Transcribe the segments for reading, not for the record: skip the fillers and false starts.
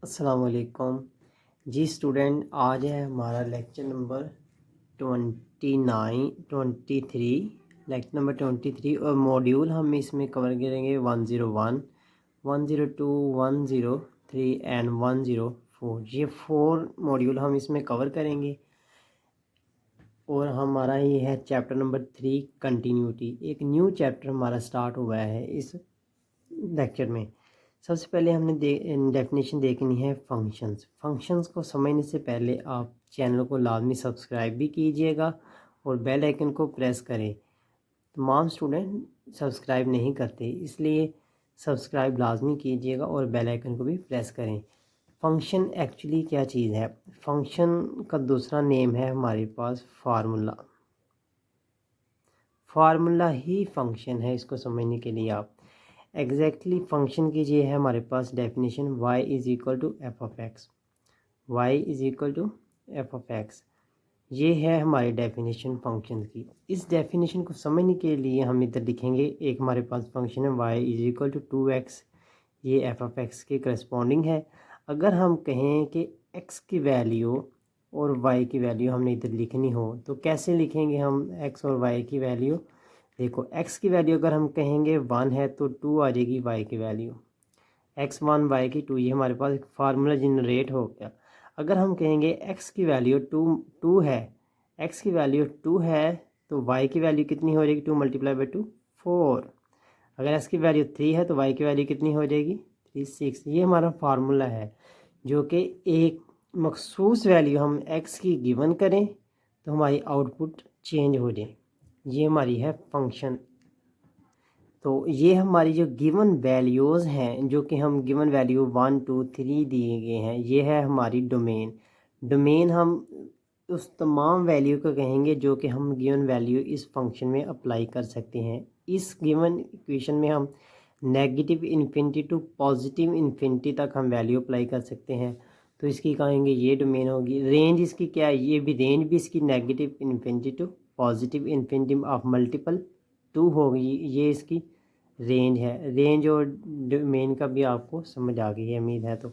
अस्सलाम वालेकुम जी स्टूडेंट। आज है हमारा लेक्चर नंबर 23 लेक्चर नंबर 23 और मॉड्यूल हम इसमें कवर करेंगे 101, 102, 103 एंड 104। ये 4 मॉड्यूल हम इसमें कवर करेंगे और हमारा ये है चैप्टर नंबर 3 कंटिन्यूटी। एक न्यू चैप्टर हमारा स्टार्ट हुआ है इस लेक्चर में। सबसे पहले हमने डेफिनेशन देखनी है फंक्शंस को समझने से पहले आप चैनल को लाजमी सब्सक्राइब भी कीजिएगा और बेल आइकन को प्रेस करें। तमाम स्टूडेंट सब्सक्राइब नहीं करते, इसलिए सब्सक्राइब लाजमी कीजिएगा और बेल आइकन को भी प्रेस करें। फंक्शन एक्चुअली क्या चीज़ है? फंक्शन का दूसरा नेम है हमारे पास फार्मूला। फार्मूला ही फंक्शन है। इसको समझने के लिए आप एग्जैक्टली फंक्शन की ये है हमारे पास definition y is equal to f of x. Y is equal to f of x, ये है हमारी डेफिनेशन फंक्शन की। इस डेफिनेशन को समझने के लिए हम इधर लिखेंगे, एक हमारे पास फंक्शन है y is equal to 2x, ये एफ ऑफ एक्स के करस्पॉन्डिंग है। अगर हम कहें कि x की वैल्यू और y की वैल्यू हमने इधर लिखनी हो तो कैसे लिखेंगे हम x और y की वैल्यू? देखो, x की वैल्यू अगर हम कहेंगे 1 है तो 2 आ जाएगी y की वैल्यू, x1 y की 2, ये हमारे पास एक फार्मूला जनरेट हो गया। अगर हम कहेंगे x की वैल्यू 2 है, x की वैल्यू 2 है तो y की वैल्यू कितनी हो जाएगी? 2 मल्टीप्लाई बाई 2 4। अगर x की वैल्यू 3 है तो y की वैल्यू कितनी हो जाएगी? 3 6। ये हमारा फार्मूला है जो कि एक मखसूस वैल्यू हम x की गिवन करें तो हमारी आउटपुट चेंज हो जाए। ये हमारी है फंक्शन। तो ये हमारी जो गिवन वैल्यूज़ हैं, जो कि हम गिवन वैल्यू 1 2 3 दिए गए हैं, ये है हमारी डोमेन। डोमेन हम उस तमाम वैल्यू को कहेंगे जो कि हम गिवन वैल्यू इस फंक्शन में अप्लाई कर सकते हैं। इस गिवन इक्वेशन में हम negative infinity to positive infinity तक हम वैल्यू अप्लाई कर सकते हैं। तो इसकी कहेंगे ये डोमेन होगी। रेंज इसकी क्या है? ये भी रेंज भी इसकी negative infinity to positive infinity of multiple 2 होगी, ये इसकी रेंज है। रेंज और डोमेन का भी आपको समझ आ गई है, उम्मीद है। तो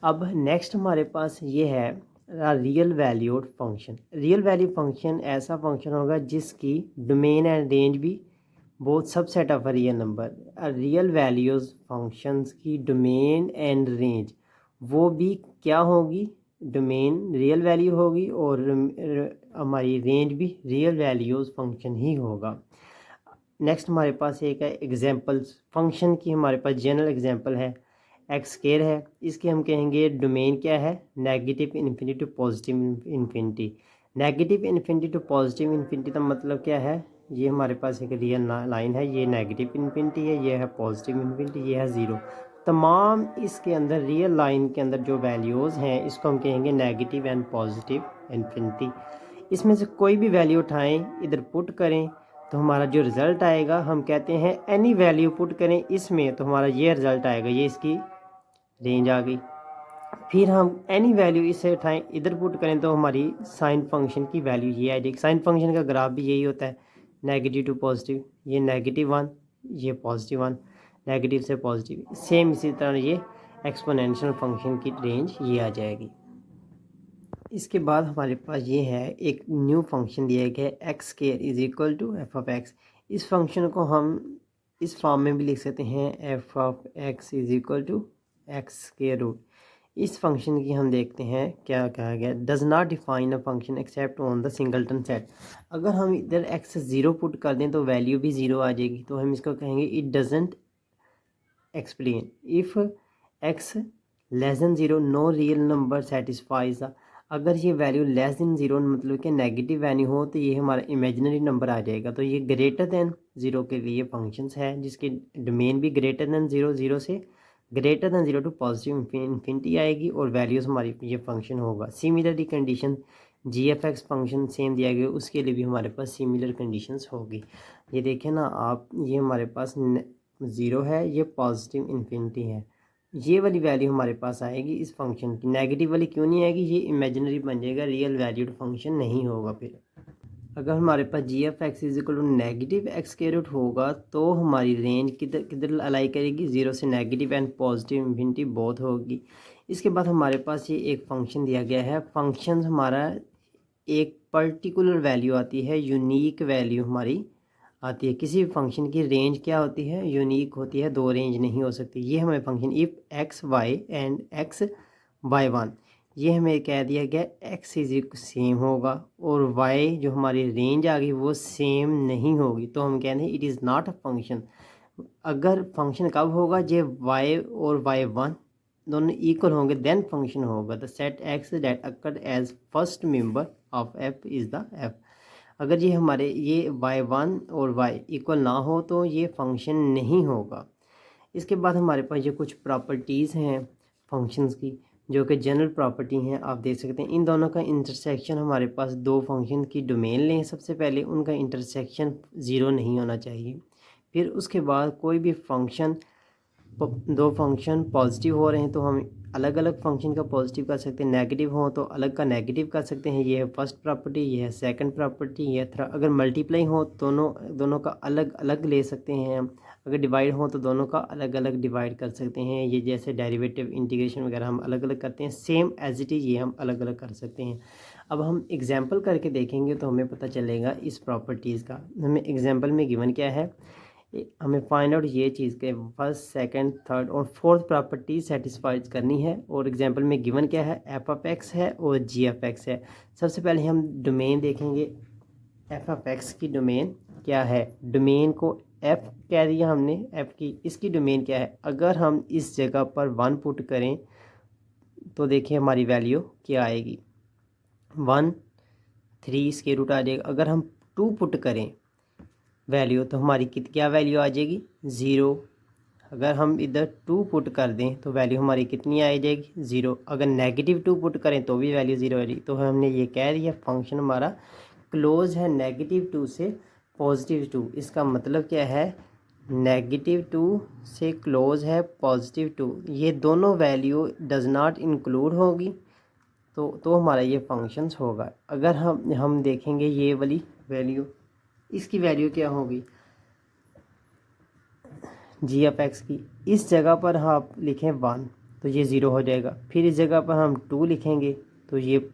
अब नेक्स्ट हमारे पास ये है real valued function. Real value function ऐसा फंक्शन होगा जिसकी डोमेन एंड रेंज भी both subset of a real number. Real values functions की डोमेन एंड रेंज वो भी क्या होगी? डोमेन रियल वैल्यू होगी और हमारी रेंज भी रियल वैल्यूज फंक्शन ही होगा। नेक्स्ट हमारे पास एक है एग्जांपल्स फंक्शन की। हमारे पास जनरल एग्जांपल है एक्स स्क्वायर है, इसके हम कहेंगे डोमेन क्या है? Negative infinity to positive infinity. Negative infinity to positive infinity का मतलब क्या है? ये हमारे पास एक रियल लाइन है, ये नेगेटिव इन्फिनिटी है, ये है पॉजिटिव इन्फिनिटी, ये है ज़ीरो। तमाम इसके अंदर रियल लाइन के अंदर जो वैल्यूज़ हैं इसको हम कहेंगे नेगेटिव एंड पॉजिटिव इन्फिनिटी। इसमें से कोई भी वैल्यू उठाएं, इधर पुट करें तो हमारा जो रिज़ल्ट आएगा, हम कहते हैं एनी वैल्यू पुट करें इसमें तो हमारा ये रिज़ल्ट आएगा, ये इसकी रेंज आ गई। फिर हम एनी वैल्यू इससे उठाएं, इधर पुट करें तो हमारी साइन फंक्शन की वैल्यू ये आ जाएगी। साइन फंक्शन का ग्राफ भी यही होता है, नेगेटिव टू पॉजिटिव, ये -1, ये +1, नेगेटिव से पॉजिटिव। सेम इसी तरह ये एक्सपोनेंशियल फंक्शन की रेंज ये आ जाएगी। इसके बाद हमारे पास ये है एक न्यू फंक्शन दिया गया है x square is equal to f of x. इस फंक्शन को हम इस फॉर्म में भी लिख सकते हैं, f of x is equal to x square root. इस फंक्शन की हम देखते हैं क्या कहा गया, does not define a function except on the singleton set. अगर हम इधर एक्स 0 पुट कर दें तो वैल्यू भी 0 आ जाएगी, तो हम इसको कहेंगे it doesn't explain if x less than 0 no real number satisfies the. अगर ये वैल्यू लेस देन 0 मतलब कि नेगेटिव वैल्यू हो तो ये हमारा इमेजिनरी नंबर आ जाएगा। तो ये ग्रेटर देन 0 के लिए फंक्शंस है जिसकी डोमेन भी ग्रेटर देन 0, 0 से greater than 0 to positive infinity आएगी और वैल्यूज़ हमारी ये फंक्शन होगा। Similarly condition g f x function same दिया गया, उसके लिए भी हमारे पास सिमिलर कंडीशंस होगी। ये देखें ना आप, ये हमारे पास 0 है, ये पॉजिटिव इन्फिनिटी है, ये वाली वैल्यू हमारे पास आएगी इस फंक्शन की। नेगेटिव वाली क्यों नहीं आएगी? ये इमेजिनरी बन जाएगा, रियल वैल्यूड फंक्शन नहीं होगा। फिर अगर हमारे पास g f x is equal to negative x के रूट होगा तो हमारी रेंज किधर किधर अलाई करेगी? 0 से negative and positive infinity both होगी। इसके बाद हमारे पास ये एक फंक्शन दिया गया है। फंक्शन हमारा एक पर्टिकुलर वैल्यू आती है, यूनिक वैल्यू हमारी आती है। किसी भी फंक्शन की रेंज क्या होती है, यूनिक होती है, दो रेंज नहीं हो सकती। ये हमें function if x y and x by one, ये हमें कह दिया गया एक्स इज सेम होगा और वाई जो हमारी रेंज आ गई वो सेम नहीं होगी, तो हम कहते हैं it is not a function. अगर फंक्शन कब होगा, जब वाई और वाई वन दोनों इक्वल होंगे देन फंक्शन होगा। The set x that occurred as first member of f is the f. अगर ये हमारे ये वाई वन और वाई इक्वल ना हो तो ये फंक्शन नहीं होगा। इसके बाद हमारे पास ये कुछ प्रॉपर्टीज़ हैं फंक्शंस की, जो कि जनरल प्रॉपर्टी हैं। आप देख सकते हैं इन दोनों का इंटरसेक्शन, हमारे पास दो फंक्शन की डोमेन लें सबसे पहले, उनका इंटरसेक्शन ज़ीरो नहीं होना चाहिए। फिर उसके बाद कोई भी फंक्शन, दो फंक्शन पॉजिटिव हो रहे हैं तो हम अलग अलग फंक्शन का पॉजिटिव कर सकते हैं, नेगेटिव हो तो अलग का नेगेटिव कर सकते हैं। ये है फर्स्ट प्रॉपर्टी, ये है सेकंड प्रॉपर्टी, ये है थर्ड। अगर मल्टीप्लाई हो दोनों का अलग अलग ले सकते हैं हम। अगर डिवाइड हो तो दोनों का अलग अलग डिवाइड कर सकते हैं। ये जैसे डेरिवेटिव इंटीग्रेशन वगैरह हम अलग अलग करते हैं, सेम एज इट इज़ ये हम अलग अलग कर सकते हैं। अब हम एग्जाम्पल करके देखेंगे तो हमें पता चलेगा इस प्रॉपर्टीज़ का। हमें एग्जाम्पल में गिवन क्या है, हमें फाइंड आउट ये चीज़ के फर्स्ट सेकंड थर्ड और फोर्थ प्रॉपर्टी सेटिस्फाइड करनी है। और एग्जांपल में गिवन क्या है, एफ ऑफ एक्स है और जी एफ एक्स है। सबसे पहले हम डोमेन देखेंगे, एफ ऑफ एक्स की डोमेन क्या है। डोमेन को एफ कह दिया हमने, एफ की, इसकी डोमेन क्या है। अगर हम इस जगह पर वन पुट करें तो देखिए हमारी वैल्यू क्या आएगी, 1 3 स्क्वायर रूट आ जाएगा। अगर हम 2 पुट करें वैल्यू तो हमारी क्या वैल्यू आ जाएगी, 0। अगर हम इधर 2 पुट कर दें तो वैल्यू हमारी कितनी आ जाएगी, 0। अगर नेगेटिव 2 पुट करें तो भी वैल्यू 0 आ जाएगी। तो हमने ये कह दिया फंक्शन हमारा क्लोज है -2 से +2। इसका मतलब क्या है, -2 से क्लोज है +2। ये दोनों वैल्यू डज नॉट इंक्लूड होगी तो हमारा ये फंक्शंस होगा। अगर हम देखेंगे ये वाली वैल्यू, इसकी वैल्यू क्या होगी, जी एफ एक्स की। इस जगह पर आप लिखें 1 तो ये 0 हो जाएगा। फिर इस जगह पर हम 2 लिखेंगे तो ये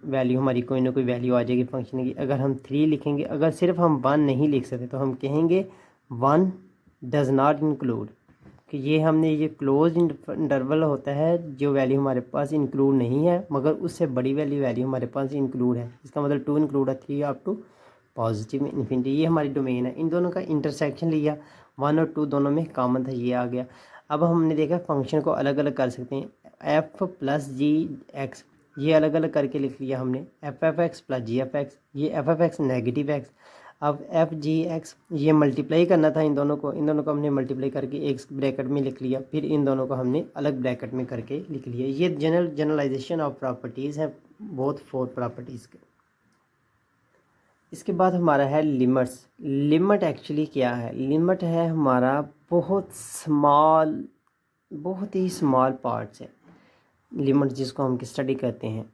वैल्यू हमारी कोई ना कोई वैल्यू आ जाएगी फंक्शन की। अगर हम 3 लिखेंगे, अगर सिर्फ हम 1 नहीं लिख सकते तो हम कहेंगे 1 डज नॉट इंक्लूड, कि ये हमने ये क्लोज इंटरवल होता है जो वैल्यू हमारे पास इंक्लूड नहीं है, मगर उससे बड़ी वैल्यू हमारे पास इंक्लूड है। इसका मतलब 2 इंक्लूड है, 3 अप टू पॉजिटिव में इन्फिनिटी। ये हमारी डोमेन है। इन दोनों का इंटरसेक्शन लिया, 1 और 2 दोनों में कॉमन था, ये आ गया। अब हमने देखा फंक्शन को अलग अलग कर सकते हैं, एफ प्लस जी एक्स, ये अलग अलग करके लिख लिया हमने, एफ एफ एक्स प्लस जी एफ एक्स, ये F F x negative x. अब एफ जी एक्स ये मल्टीप्लाई करना था इन दोनों को हमने मल्टीप्लाई करके एक ब्रैकेट में लिख लिया, फिर इन दोनों को हमने अलग ब्रैकेट में करके लिख लिया। ये जनरलाइजेशन ऑफ प्रॉपर्टीज़ है, बहुत 4 प्रॉपर्टीज़ के। इसके बाद हमारा है लिमिट्स। लिमिट एक्चुअली क्या है, लिमिट है हमारा बहुत ही स्मॉल पार्ट्स है। लिमिट जिसको हम स्टडी करते हैं,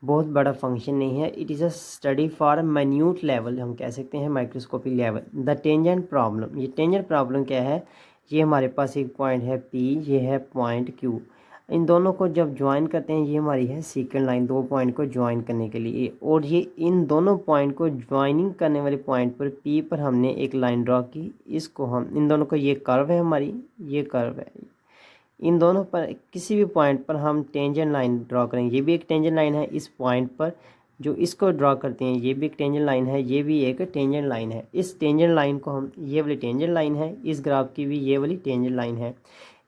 बहुत बड़ा फंक्शन नहीं है। It is a study for minute level, हम कह सकते हैं microscopic level. The tangent problem, ये टेंजेंट प्रॉब्लम क्या है, ये हमारे पास एक पॉइंट है P, ये है पॉइंट Q। इन दोनों को जब ज्वाइन करते हैं, ये हमारी है सीक्वेंट लाइन, दो पॉइंट को ज्वाइन करने के लिए। और ये इन दोनों पॉइंट को ज्वाइनिंग करने वाले पॉइंट पर P पर हमने एक लाइन ड्रॉ की। इसको हम इन दोनों को, ये कर्व है हमारी, ये कर्व है, इन दोनों पर किसी भी पॉइंट पर हम टेंजेंट लाइन ड्रॉ करेंगे। ये भी एक टेंजेंट लाइन है, इस पॉइंट पर जो इसको ड्रॉ करते हैं ये भी एक टेंजेंट लाइन है, ये भी एक टेंजेंट लाइन है। इस टेंजेंट लाइन को हम, ये वाली टेंजेंट लाइन है, इस ग्राफ की भी ये वाली टेंजेंट लाइन है।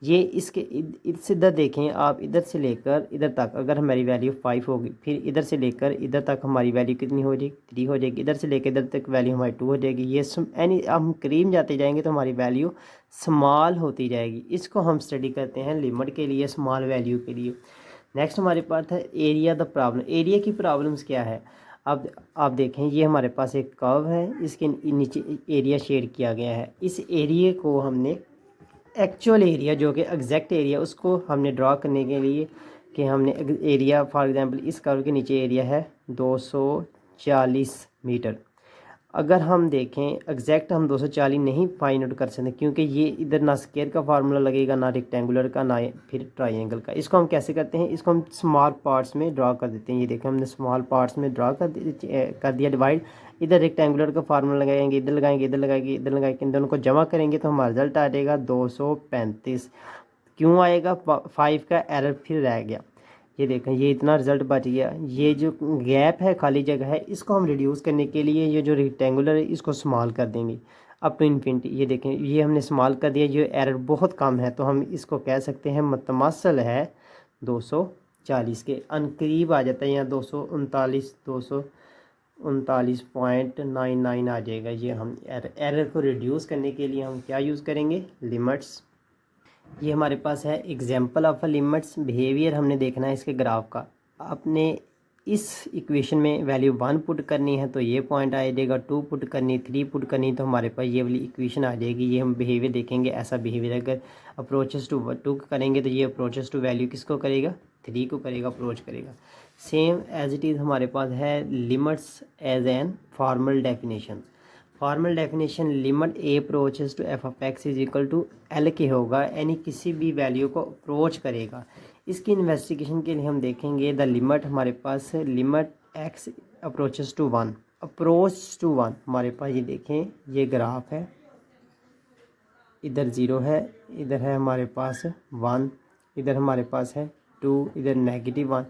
ये इसके इधर देखें आप, इधर से लेकर इधर तक अगर हमारी वैल्यू 5 होगी, फिर इधर से लेकर इधर तक हमारी वैल्यू कितनी हो जाएगी, 3 हो जाएगी। इधर से लेकर इधर तक वैल्यू हमारी 2 हो जाएगी। ये यानी हम करीब जाते जाएंगे तो हमारी वैल्यू स्मॉल होती जाएगी। इसको हम स्टडी करते हैं लिमिट के लिए, स्मॉल वैल्यू के लिए। नेक्स्ट हमारे पास है एरिया द प्रॉब्लम। एरिया की प्रॉब्लम्स क्या है, अब आप देखें ये हमारे पास एक कर्व है, इसके नीचे एरिया शेड किया गया है। इस एरिया को हमने एक्चुअल एरिया जो कि एग्जैक्ट एरिया, उसको हमने ड्रॉ करने के लिए कि हमने एरिया, फॉर एग्जांपल इस कर्व के नीचे एरिया है 240 मीटर। अगर हम देखें एग्जैक्ट हम 240 नहीं फाइंड आउट कर सकते क्योंकि ये इधर ना स्क्वायर का फार्मूला लगेगा, ना रेक्टेंगुलर का, ना फिर ट्राइंगल का। इसको हम कैसे करते हैं, इसको हम स्मॉल पार्ट्स में ड्रा कर देते हैं। ये देखें हमने स्मॉल पार्ट्स में ड्रा कर दिया डिवाइड। इधर रेक्टेंगुलर का फार्मूला लगाएंगे, इधर लगाएंगे, इधर लगाएंगे, इधर लगाएंगे, इन दोनों को जमा करेंगे तो हमारा रिजल्ट आ जाएगा 235। क्यों आएगा, 5 का एरर फिर रह गया। ये देखें ये इतना रिजल्ट बच गया। ये जो गैप है, खाली जगह है, इसको हम रिड्यूस करने के लिए ये जो रेक्टेंगुलर है इसको स्मॉल कर देंगे अप टू इन्फिनिटी। ये देखें ये हमने स्मॉल कर दिया, ये एरर बहुत कम है तो हम इसको कह सकते हैं मतमासल है 240 के अनकरीब आ जाता है, यहाँ 239.99 आ जाएगा। ये हम एरर को रिड्यूस करने के लिए हम क्या यूज़ करेंगे, लिमिट्स। ये हमारे पास है example of a limits behaviour. हमने देखना है इसके ग्राफ का। आपने इस इक्वेशन में वैल्यू 1 पुट करनी है तो ये पॉइंट आ जाएगा, 2 पुट करनी, 3 पुट करनी तो हमारे पास ये वाली इक्वेशन आ जाएगी। ये हम बिहेवियर देखेंगे, ऐसा बिहेवियर अगर अप्रोचेस टू 2 करेंगे तो ये अप्रोचेस टू वैल्यू किसको करेगा, 3 को करेगा, अप्रोच करेगा। सेम एज इट इज़ हमारे पास है limits as an formal definition. Formal definition limit a approaches to f of x is equal to l के होगा, यानी किसी भी वैल्यू को अप्रोच करेगा। इसकी इन्वेस्टिगेशन के लिए हम देखेंगे द लिमिट हमारे पास है limit x approaches to 1, approach to 1 हमारे पास ये देखें ये ग्राफ है, इधर 0 है, इधर है हमारे पास 1, इधर हमारे पास है 2, इधर -1।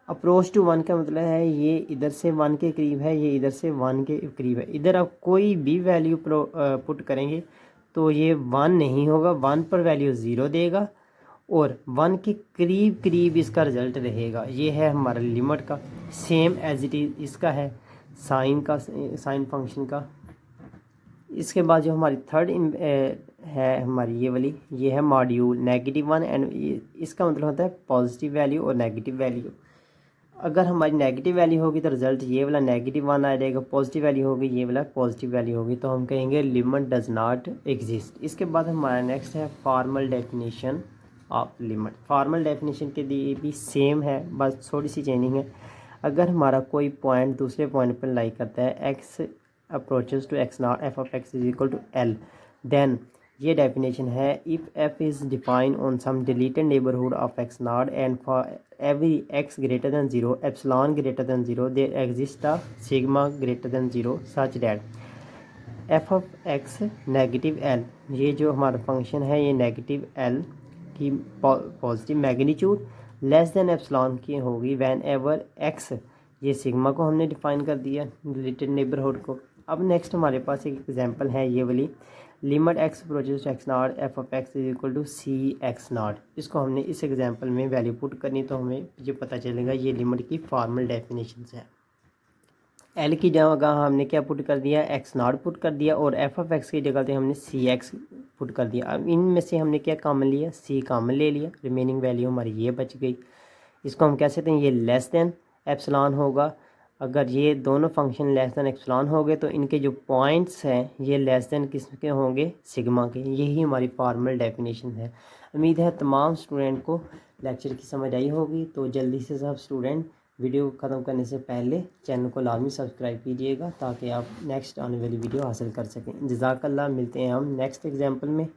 अप्रोच टू 1 का मतलब है ये इधर से 1 के करीब है, ये इधर से 1 के करीब है। इधर आप कोई भी वैल्यू पुट करेंगे तो ये 1 नहीं होगा, 1 पर वैल्यू 0 देगा और 1 के करीब करीब इसका रिजल्ट रहेगा। ये है हमारा लिमिट का। सेम एज इट इज़ इसका है साइन का, साइन फंक्शन का। इसके बाद जो हमारी थर्ड है हमारी ये वाली, ये है मॉड्यूल -1 एंड इसका मतलब होता है पॉजिटिव वैल्यू और नेगेटिव वैल्यू। अगर हमारी नेगेटिव वैल्यू होगी तो रिजल्ट ये वाला -1 आ जाएगा, पॉजिटिव वैल्यू होगी ये वाला पॉजिटिव वैल्यू होगी, तो हम कहेंगे लिमिट डज नॉट एग्जिस्ट। इसके बाद हमारा नेक्स्ट है formal definition of limit. Formal definition के लिए भी सेम है, बस थोड़ी सी चेंजिंग है। अगर हमारा कोई पॉइंट दूसरे पॉइंट पर लाई करता है, x approaches to x not f of x is equal to l, then ये डेफिनेशन है if f is defined on some deleted neighbourhood of x not and for every x greater than 0 epsilon greater than 0 there exists a sigma greater than 0 such that f of x negative l, ये जो हमारा function है ये negative l की positive magnitude less than epsilon की होगी when ever x, ये sigma को हमने डिफाइन कर दिया रिलेटेड नेबरहुड को। अब नेक्स्ट हमारे पास एक एग्जांपल है ये वाली limit x approaches to x not f of x is equal to c x not. इसको हमने इस एग्जांपल में वैल्यू पुट करनी तो हमें ये पता चलेगा ये लिमिट की फॉर्मल डेफिनेशन है। एल की जगह हमने क्या पुट कर दिया, एक्स नॉट पुट कर दिया और एफ ऑफ एक्स की जगह पे हमने सी एक्स पुट कर दिया। अब इनमें से हमने क्या कॉमन लिया, सी कॉमन ले लिया, रिमेनिंग वैल्यू हमारी ये बच गई। इसको हम कह सकते हैं ये लेस देन एप्सिलॉन होगा। अगर ये दोनों फंक्शन लेस देन एप्सिलॉन हो गए तो इनके जो पॉइंट्स हैं ये लेस देन किसके होंगे, सिग्मा के। यही हमारी फॉर्मल डेफिनेशन है। उम्मीद है तमाम स्टूडेंट को लेक्चर की समझ आई होगी। तो जल्दी से सब स्टूडेंट वीडियो ख़त्म करने से पहले चैनल को लाजमी सब्सक्राइब कीजिएगा ताकि आप नेक्स्ट आने वाली वीडियो हासिल कर सकें। जज़ाकल्लाह, मिलते हैं हम नेक्स्ट एग्जाम्पल में।